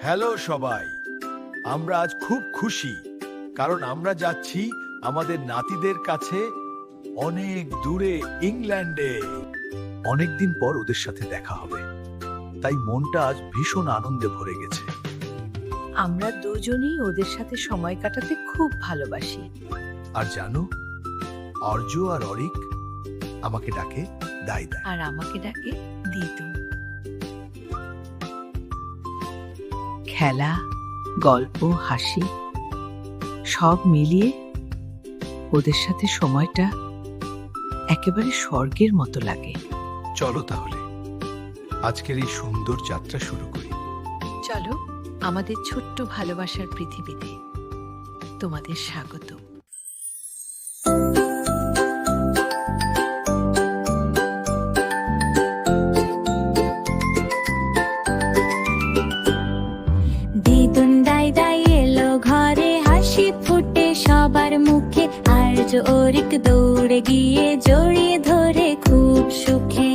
Hello সবাই, আমরা আজ খুব খুশি কারণ আমরা যাচ্ছি আমাদের নাতিদের কাছে অনেক দূরে ইংল্যান্ডে। অনেকদিন পর ওদের সাথে দেখা হবে, তাই মনটা আজ ভীষণ আনন্দে ভরে গেছে। আমরা দুজনেই ওদের সাথে সময় কাটাতে খুব ভালোবাসি। আর জানো, অর্জ আর অরিক আমাকে ডাকে দাইদা। আর আমাকে ডাকে দিদু। খেলা, গল্প, হাসি সব মিলিয়ে ওদের সাথে সময়টা একেবারে স্বর্গের মতো লাগে। চলো তাহলে আজকের এই সুন্দর যাত্রা শুরু করি। চলো আমাদের ছোট্ট ভালোবাসার পৃথিবীতে তোমাদের স্বাগত। দিদুন দাইদাই এলো ঘরে, হাসি ফুটে সবার মুখে। আর্য অরিক দৌড়ে গিয়ে জড়িয়ে ধরে খুব সুখে।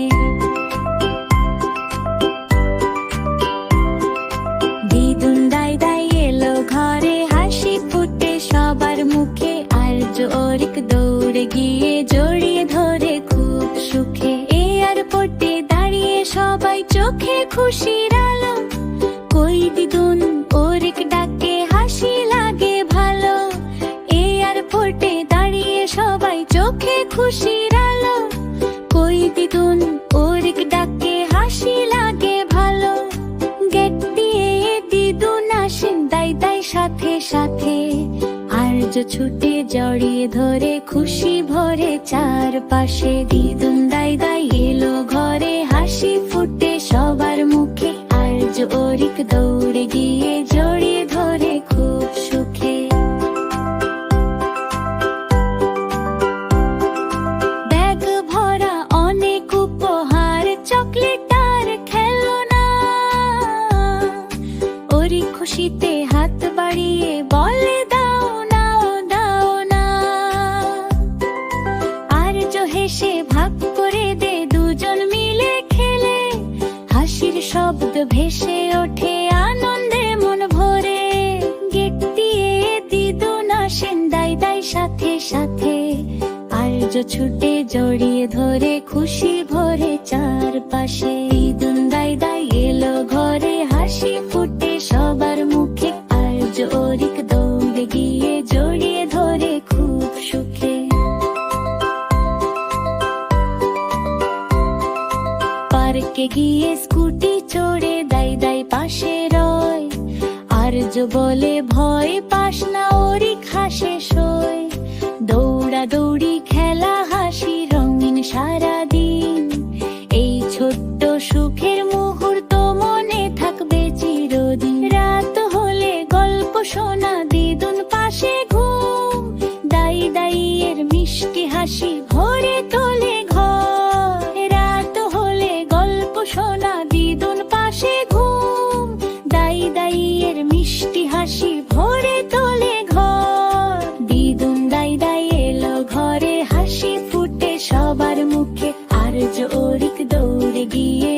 দিদুন দাইদাই এলো ঘরে, হাসি ফুটে সবার মুখে। আর্য অরিক দৌড়ে গিয়ে জড়িয়ে ধরে খুব সুখে। এয়ারপোর্টে দাঁড়িয়ে সবাই চোখে খুশির আলো। কই দিদুন অরিক ডাকে, হাসি লাগে ভালো। এয়ারপোর্টে দাঁড়িয়ে সবাই চোখে খুশির আলো। কই দিদুন অরিক ডাকে, হাসি লাগে ভালো। গেট দিয়ে দিদুন আসেন দাইদাই সাথে সাথে। আর্য ছুটে জড়িয়ে ধরে খুশি ভরে চারপাশে। দিদুন দাইদাই এলো ঘরে, হাসি ফুটে সবার মুখে। আর্য অরিক দৌড়ে গিয়ে জড়িয়ে ধরে খুব সুখে। ব্যাগ ভরা অনেক উপহার, চকলেট আর খেলনা। অরিক খুশিতে হাত বাড়িয়ে বলে দাও না, দাও না। আর্য হেসে ভাগ করে দে, দুজন মিলে খেলে। হাসির শব্দ ভেসে ওঠে, আনন্দে মন ভরে। গেট দিয়ে দিদুন আসেন দাইদাই সাথে সাথে। আর্য ছুটে জড়িয়ে ধরে খুশি ভরে চারপাশে। দিদুন দাইদাই এলো ঘরে, হাসি ফুটে সবার মুখে। আর্য অরিক দৌড়ে গিয়ে জড়িয়ে ধরে খুব সুখে। পার্কে গিয়ে স্কুটি চড়ে দাইদাই পাশে রয়। আর্য বলে ভয় পাস না, অরিক হাসে সয়। দৌড়া দৌড়ি খেলা, হাসি রঙিন সারাদিন। এই ছোট্ট সুখের মুহূর্ত মনে থাকবে চিরদিন। রাত হলে গল্প শোনা, দিদুন পাশে ঘুম। দাইদাইয়ের মিষ্টি হাসি ভরে তোলে ঘর। রাত হলে গল্প শোনা, দিদুন পাশে ঘুম। দাইদাইয়ের মিষ্টি হাসি ভরে তোলে ঘর। দিদুন দাইদাই এলো ঘরে, হাসি ফুটে সবার মুখে। আর্য অরিক দৌড়ে গিয়ে